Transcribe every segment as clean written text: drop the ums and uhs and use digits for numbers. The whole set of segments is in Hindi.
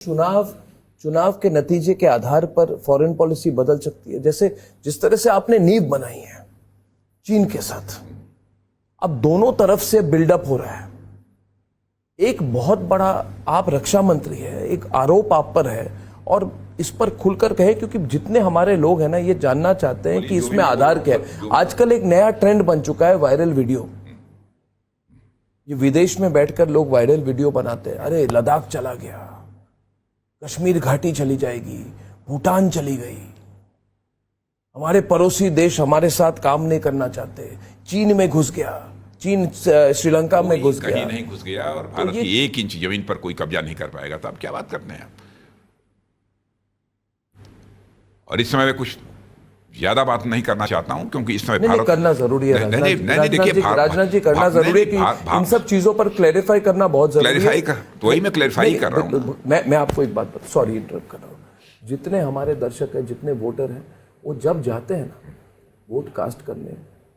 चुनाव के नतीजे के आधार पर फॉरेन पॉलिसी बदल सकती है। जैसे जिस तरह से आपने नींव बनाई है चीन के साथ, अब दोनों तरफ से बिल्डअप हो रहा है। एक बहुत बड़ा, आप रक्षा मंत्री है, एक आरोप आप पर है और इस पर खुलकर कहे, क्योंकि जितने हमारे लोग हैं ना ये जानना चाहते हैं कि इसमें आधार क्या है। आजकल एक नया ट्रेंड बन चुका है वायरल वीडियो। ये विदेश में बैठकर लोग वायरल वीडियो बनाते हैं। अरे लद्दाख चला गया, कश्मीर घाटी चली जाएगी, भूटान चली गई, हमारे पड़ोसी देश हमारे साथ काम नहीं करना चाहते, चीन में घुस गया, चीन श्रीलंका में घुस गया, कहीं नहीं घुस गया और भारत की 1 इंच जमीन पर कोई कब्जा नहीं कर पाएगा। तो आप क्या बात करते हैं आप? और इस समय मैं कुछ ज्यादा बात नहीं करना चाहता हूं, क्योंकि इस समय भारत करना जरूरी है। राजनाथ जी करना जरूरी है कि इन सब चीजों पर क्लैरिफाई करना बहुत जरूरी है। तो वही मैं क्लैरिफाई कर रहा हूं। मैं आपको एक बात, सॉरी इंटरप्ट कर रहा हूं। जितने हमारे दर्शक हैं, जितने वोटर हैं, वो जब जाते हैं ना वोट कास्ट करने,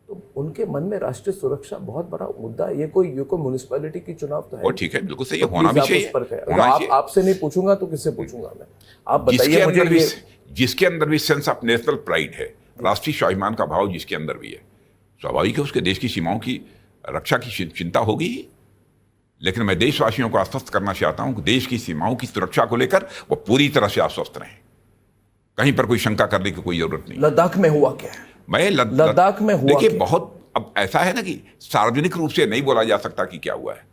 तो उनके मन में राष्ट्रीय सुरक्षा बहुत बड़ा मुद्दा है। ये कोई म्युनिसिपैलिटी की चुनाव तो है, ठीक है, बिल्कुल सही, होना भी चाहिए। आपसे नहीं पूछूंगा तो किससे पूछूंगा मैं? आप बताइए मुझे। जिसके अंदर भी सेंस ऑफ नेशनल प्राइड है, राष्ट्रीय स्वाभिमान का भाव जिसके अंदर भी है, स्वाभाविक है उसके देश की सीमाओं की रक्षा की चिंता होगी। लेकिन मैं देशवासियों को आश्वस्त करना चाहता हूं कि देश की सीमाओं की सुरक्षा को लेकर वो पूरी तरह से आश्वस्त रहें। कहीं पर कोई शंका करने की कोई जरूरत नहीं। लद्दाख में हुआ क्या है? मैं लद्दाख में हुआ, देखिए बहुत, अब ऐसा है ना कि सार्वजनिक रूप से नहीं बोला जा सकता कि क्या हुआ है।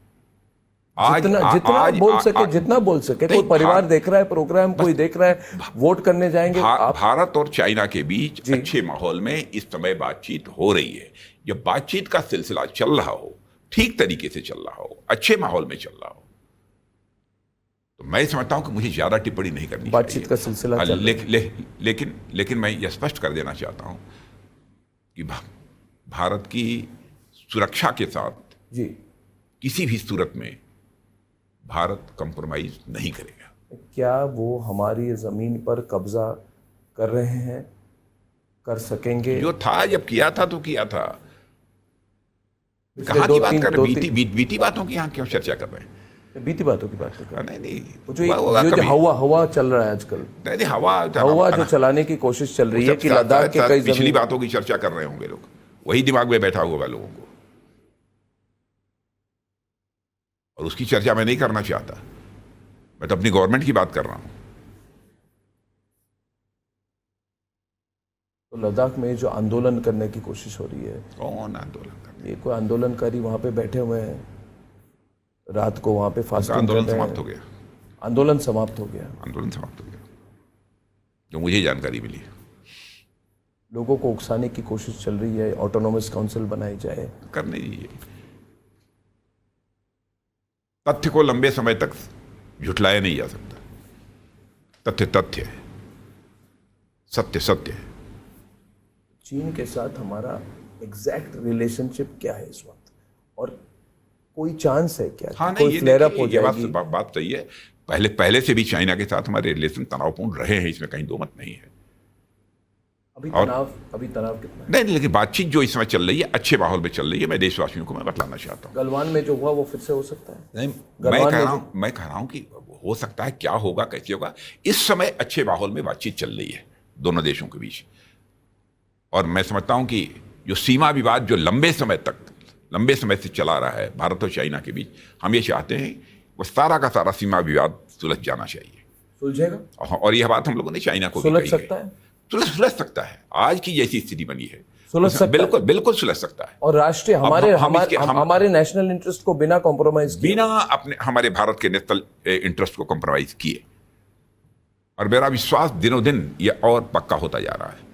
जितना बोल सके कोई परिवार देख रहा है प्रोग्राम, कोई देख रहा है, वोट करने जाएंगे। भारत और चाइना के बीच अच्छे माहौल में इस समय बातचीत हो रही है। जब बातचीत का सिलसिला चल रहा हो, ठीक तरीके से चल रहा हो, अच्छे माहौल में चल रहा हो, तो मैं समझता हूं कि मुझे ज्यादा टिप्पणी नहीं करनी बातचीत का सिलसिला लेकिन मैं यह स्पष्ट कर देना चाहता हूं कि भारत की सुरक्षा के साथ जी किसी भी सूरत में भारत कंप्रोमाइज नहीं करेगा। क्या वो हमारी जमीन पर कब्जा कर रहे हैं, कर सकेंगे? जो था, जब किया था तो किया था। कहां की बात कर रहे हैं? बीती बातों की यहां क्यों चर्चा कर रहे हैं? बीती बातों की बात कर रहे हैं? नहीं, जो हवा चल रहा है आजकल, नहीं, हवा जो चलाने की कोशिश चल रही है कि लद्दाख के कई पिछली बातों की चर्चा कर रहे होंगे लोग, वही दिमाग में बैठा होगा लोगों को, और उसकी चर्चा मैं नहीं करना चाहता। मैं तो अपनी गवर्नमेंट की बात कर रहा हूं। तो लद्दाख में जो आंदोलन करने की कोशिश हो रही है, कौन आंदोलन कर रहा है? ये कोई आंदोलनकारी वहां पे बैठे हुए हैं, रात को वहां पे फास्टिंग कर रहे हैं। आंदोलन समाप्त हो गया। आंदोलन समाप्त हो गया। आंदोलन समाप्त हो गया, जो मुझे जानकारी मिली। लोगों को उकसाने की कोशिश चल रही है, ऑटोनोमस काउंसिल बनाई जाए। करने दीजिए। तथ्य को लंबे समय तक झुठलाया नहीं जा सकता। तथ्य तथ्य है, सत्य सत्य है। चीन के साथ हमारा एग्जैक्ट रिलेशनशिप क्या है इस वक्त, और कोई चांस है क्या? हाँ, कोई फ्लेयर अप हो जाएगी? बात सही है। पहले से भी चाइना के साथ हमारे रिलेशन तनावपूर्ण रहे हैं, इसमें कहीं दो मत नहीं है। अभी तनाव कितना है? नहीं, लेकिन बातचीत जो इस समय चल रही है अच्छे माहौल में चल रही है। मैं देशवासियों को मैं बतलाना चाहता हूँ। गलवान में जो हुआ वो फिर से हो सकता है? नहीं, मैं कह रहा हूँ कि हो सकता है, क्या होगा, कैसे होगा। इस समय अच्छे माहौल में बातचीत चल रही है दोनों देशों के बीच, और मैं समझता हूँ कि जो सीमा विवाद जो लंबे समय से चला रहा है भारत और चाइना के बीच, हम ये चाहते हैं वो सारा का सारा सीमा विवाद सुलझ जाना चाहिए। सुलझेगा? और यह बात हम लोगों ने चाइना को सुलझ सकता है, सुलझ सकता है। आज की जैसी स्थिति बनी है सुलझ सकता है, बिल्कुल सुलझ सकता है। और राष्ट्रीय हमारे नेशनल इंटरेस्ट को बिना कॉम्प्रोमाइज किए, हमारे भारत के नेशनल इंटरेस्ट को कॉम्प्रोमाइज किए, और मेरा विश्वास दिनों दिन ये और पक्का होता जा रहा है।